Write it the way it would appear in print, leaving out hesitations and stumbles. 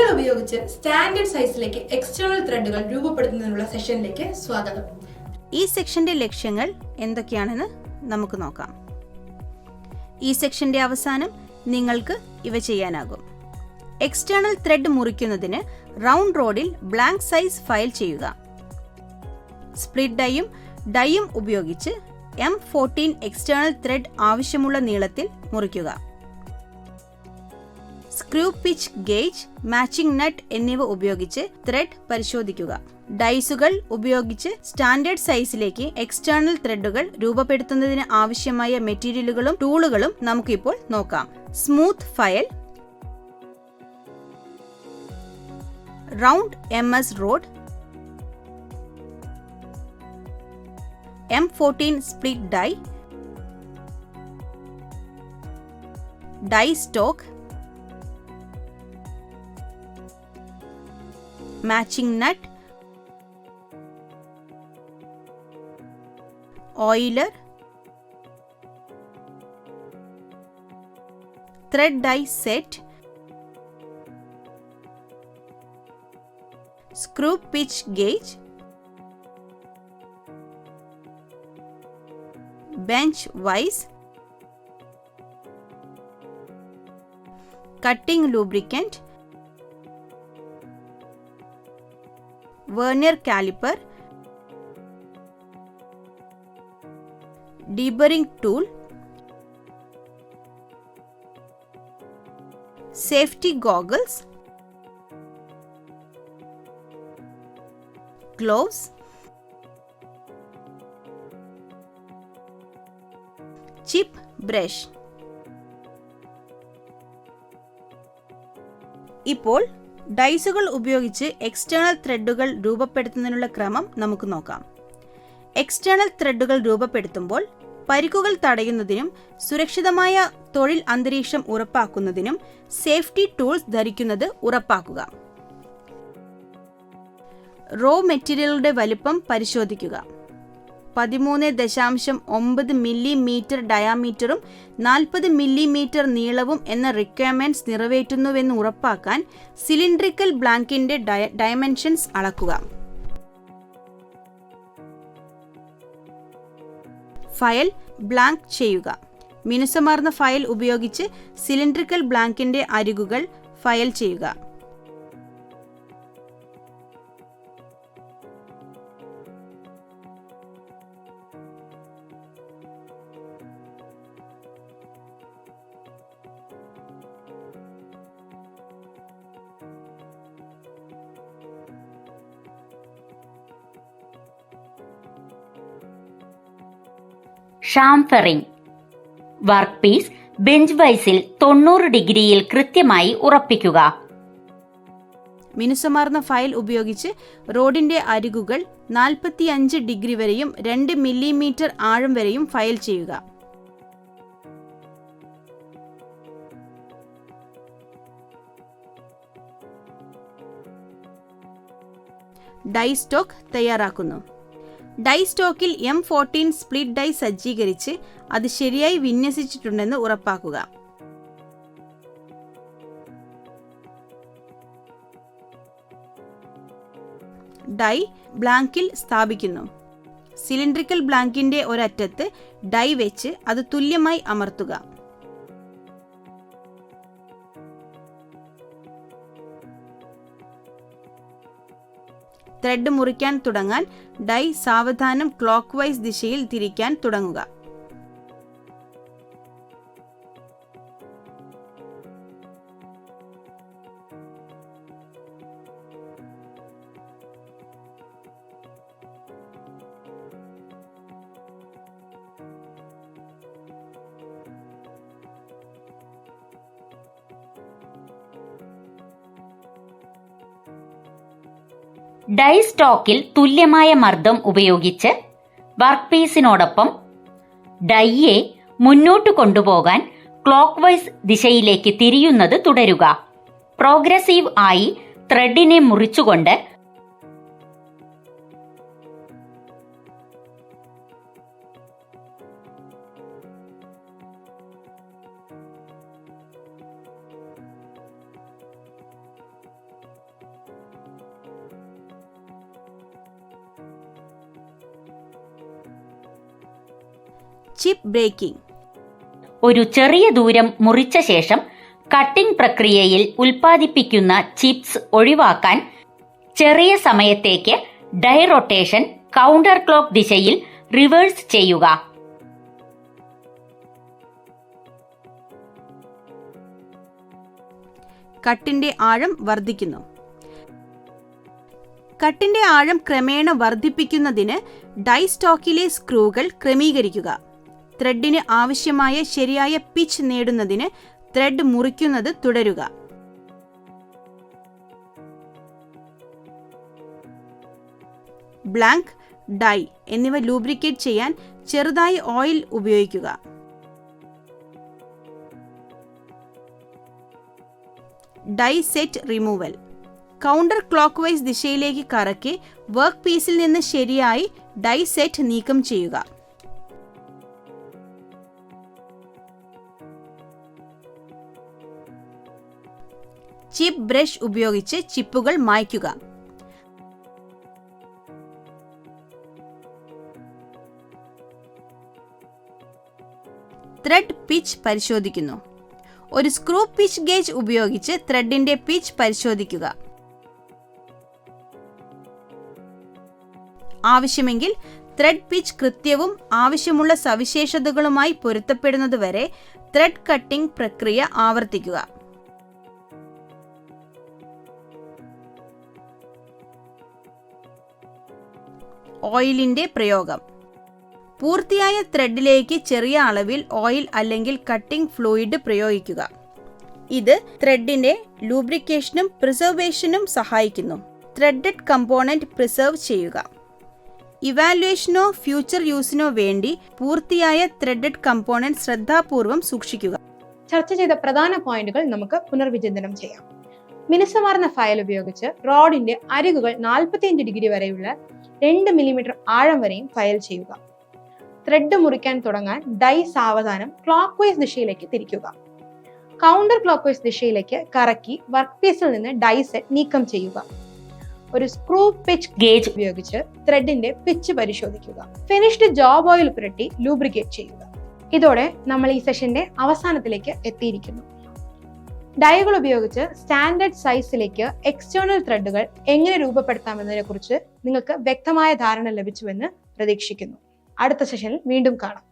ഡൈകൾ ഉപയോഗിച്ച് standard സൈസിലേക്ക് external ത്രെഡുകൾ രൂപപ്പെടുത്തുന്നതിനുള്ള സെഷനിലേക്ക് സ്വാഗതം. ഈ സെക്ഷന്റെ ലക്ഷ്യങ്ങൾ എന്തൊക്കെയാണെന്ന് നമുക്ക് നോക്കാം. ഈ സെക്ഷന്റെ അവസാനം നിങ്ങൾക്ക് ഇവ ചെയ്യാനാകും. എക്സ്റ്റേണൽ ത്രെഡ് മുറിക്കുന്നതിന് റൗണ്ട് റോഡിൽ ബ്ലാങ്ക് സൈസ് ഫയൽ ചെയ്യുക. സ്പ്ലിറ്റ് ഡൈയും ഉപയോഗിച്ച് M14 എക്സ്റ്റേണൽ ത്രെഡ് ആവശ്യമുള്ള നീളത്തിൽ മുറിക്കുക. സ്ക്രൂ പിച്ച് ഗേജ്, മാച്ചിംഗ് നട്ട് എന്നിവ ഉപയോഗിച്ച് ത്രെഡ് പരിശോധിക്കുക. ഡൈസുകൾ ഉപയോഗിച്ച് സ്റ്റാൻഡേർഡ് സൈസിലേക്ക് എക്സ്റ്റേണൽ ത്രെഡുകൾ രൂപപ്പെടുത്തുന്നതിന് ആവശ്യമായ മെറ്റീരിയലുകളും ടൂളുകളും നമുക്കിപ്പോൾ നോക്കാം. Smooth file, round MS rod, M14 split die stock, matching nut, oiler, thread die set, screw pitch gauge, bench vice, cutting lubricant, vernier caliper, deburring tool, safety goggles, gloves, chip brush. ഇപ്പോൾ ഡൈസുകൾ ഉപയോഗിച്ച് external ത്രെഡുകൾ രൂപപ്പെടുത്തുന്നതിനുള്ള ക്രമം നമുക്ക് നോക്കാം. External ത്രെഡുകൾ രൂപപ്പെടുത്തുമ്പോൾ പരിക്കുകൾ തടയുന്നതിനും സുരക്ഷിതമായ തൊഴിൽ അന്തരീക്ഷം ഉറപ്പാക്കുന്നതിനും സേഫ്റ്റി ടൂൾസ് ധരിക്കുന്നത് ഉറപ്പാക്കുക. റോ മെറ്റീരിയലുകളുടെ വലിപ്പം പരിശോധിക്കുക. 13.9 മില്ലിമീറ്റർ ഡയാമീറ്ററും 40 മില്ലിമീറ്റർ നീളവും എന്ന റിക്വയർമെന്റ്സ് നിറവേറ്റുന്നുവെന്ന് ഉറപ്പാക്കാൻ സിലിണ്ടറിക്കൽ ബ്ലാങ്കിന്റെ ഡയമെൻഷൻസ് അളക്കുക. ഫയൽ ബ്ലാങ്ക് ചെയ്യുക. മിനുസമാർന്ന ഫയൽ ഉപയോഗിച്ച് സിലിണ്ടറിക്കൽ ബ്ലാങ്കിന്റെ അരികുകൾ ഫയൽ ചെയ്യുക. ഷാംഫറിംഗ്. വർക്ക് പീസ് ബെഞ്ച് വൈസിൽ 90 ഡിഗ്രിയിൽ കൃത്യമായി ഉറപ്പിക്കുക. മിനുസമാർന്ന ഫയൽ ഉപയോഗിച്ച് റോഡിന്റെ അരികുകൾ 45 ഡിഗ്രി വരെയും 2 മില്ലിമീറ്റർ ആഴം വരെയും ഫയൽ ചെയ്യുക. ഡൈ സ്റ്റോക്ക് തയ്യാറാക്കുന്നു. ഡൈ സ്റ്റോക്കിൽ M14 സ്പ്ലിറ്റ് ഡൈ സജ്ജീകരിച്ച് അത് ശരിയായി വിന്യസിച്ചിട്ടുണ്ടെന്ന് ഉറപ്പാക്കുക. ഡൈ ബ്ലാങ്കിൽ സ്ഥാപിക്കുന്നു. സിലിണ്ടറിക്കൽ ബ്ലാങ്കിന്റെ ഒരറ്റത്ത് ഡൈ വെച്ച് അത് തുല്യമായി അമർത്തുക. ത്രെഡ് മുറിക്കാൻ തുടങ്ങാൻ ഡൈ സാവധാനം ക്ലോക്ക് വൈസ് ദിശയിൽ തിരിക്കാൻ തുടങ്ങുക. ഡൈ സ്റ്റോക്കിൽ തുല്യമായ മർദ്ദം ഉപയോഗിച്ച് വർക്ക് പീസിനോടൊപ്പം ഡൈയെ മുന്നോട്ട് കൊണ്ടുപോകാൻ ക്ലോക്ക് വൈസ് ദിശയിലേക്ക് തിരിയുന്നത് തുടരുക. പ്രോഗ്രസീവ് ആയി ത്രെഡിനെ മുറിച്ചുകൊണ്ട് ചിപ്പ് ബ്രേക്കിംഗ്. ഒരു ചെറിയ ദൂരം മുറിച്ച ശേഷം കട്ടിംഗ് പ്രക്രിയയിൽ ഉൽപ്പാദിപ്പിക്കുന്ന ചിപ്സ് ഒഴിവാക്കാൻ ചെറിയ സമയത്തേക്ക് ഡൈ റൊട്ടേഷൻ കൗണ്ടർ ക്ലോക്ക് ദിശയിൽ റിവേഴ്സ് ചെയ്യുക. കട്ടിന്റെ ആഴം വർദ്ധിക്കുന്നു. കട്ടിന്റെ ആഴം ക്രമേണ വർദ്ധിപ്പിക്കുന്നതിന് ഡൈ സ്റ്റോക്കിലെ സ്ക്രൂകൾ ക്രമീകരിക്കുക. ത്രെഡിന് ആവശ്യമായ ശരിയായ പിച്ച് നേടുന്നതിന് ത്രെഡ് മുറിക്കുന്നത് തുടരുക. ബ്ലാങ്ക്, ഡൈ എന്നിവ ലൂബ്രിക്കേറ്റ് ചെയ്യാൻ ചെറുതായി ഓയിൽ ഉപയോഗിക്കുക. Die set removal. Counter clock wise ദിശയിലേക്ക് കറക്കി വർക്ക് പീസിൽ നിന്ന് ശരിയായി ഡൈ സെറ്റ് നീക്കം ചെയ്യുക. ചിപ്പ് ബ്രഷ് ഉപയോഗിച്ച് ചിപ്പുകൾ മായ്ക്കുക. ത്രെഡ് പിച്ച് പരിശോധിക്കുന്നു. ഒരു സ്ക്രൂ പിച്ച് ഗേജ് ഉപയോഗിച്ച് ത്രെഡിന്റെ പിച്ച് പരിശോധിക്കുക. ആവശ്യമെങ്കിൽ ത്രെഡ് പിച്ച് കൃത്യവും ആവശ്യമുള്ള സവിശേഷതകളുമായി പൊരുത്തപ്പെടുന്നതുവരെ ത്രെഡ് കട്ടിംഗ് പ്രക്രിയ ആവർത്തിക്കുക. ഓയിലിന്റെ പ്രയോഗം. പൂർത്തിയായ ത്രെഡിലേക്ക് ചെറിയ അളവിൽ ഓയിൽ അല്ലെങ്കിൽ കട്ടിംഗ് ഫ്ലൂയിഡ് പ്രയോഗിക്കുക. ഇത് ത്രെഡിന്റെ ലൂബ്രിക്കേഷനും പ്രിസർവേഷനും സഹായിക്കുന്നു. ത്രെഡഡ് കമ്പോണന്റ് പ്രിസർവ് ചെയ്യുക. ഇവാലുവേഷനോ ഫ്യൂച്ചർ യൂസിനോ വേണ്ടി പൂർത്തിയായ ത്രെഡഡ് കമ്പോണന്റ് ശ്രദ്ധാപൂർവം സൂക്ഷിക്കുക. ചർച്ച ചെയ്ത പ്രധാന പോയിന്റുകൾ നമുക്ക് പുനർവിചിന്തനം ചെയ്യാം. മിനുസമാർന്ന ഫയൽ ഉപയോഗിച്ച് റോഡിന്റെ അരികുകൾ 45 ഡിഗ്രി വരെയുള്ള 2 മില്ലിമീറ്റർ ആഴം വരെയും ഫയൽ ചെയ്യുക. ത്രെഡ് മുറിക്കാൻ തുടങ്ങാൻ ഡൈ സാവധാനം ക്ലോക്ക് വൈസ് ദിശയിലേക്ക് തിരിക്കുക. കൗണ്ടർ ക്ലോക്ക് വൈസ് ദിശയിലേക്ക് കറക്കി വർക്ക് പീസിൽ നിന്ന് ഡൈ സെറ്റ് നീക്കം ചെയ്യുക. ഒരു സ്ക്രൂ പിച്ച് ഗേജ് ഉപയോഗിച്ച് ത്രെഡിന്റെ പിച്ച് പരിശോധിക്കുക. ഫിനിഷ്ഡ് ജോബ് ഓയിൽ പുരട്ടി ലൂബ്രിക്കേറ്റ് ചെയ്യുക. ഇതോടെ നമ്മൾ ഈ സെഷന്റെ അവസാനത്തിലേക്ക് എത്തിയിരിക്കുന്നു. ഡൈകൾ ഉപയോഗിച്ച് സ്റ്റാൻഡേർഡ് സൈസിലേക്ക് എക്സ്റ്റേണൽ ത്രെഡുകൾ എങ്ങനെ രൂപപ്പെടുത്താമെന്നതിനെ കുറിച്ച് നിങ്ങൾക്ക് വ്യക്തമായ ധാരണ ലഭിച്ചുവെന്ന് പ്രതീക്ഷിക്കുന്നു. അടുത്ത സെഷനിൽ വീണ്ടും കാണാം.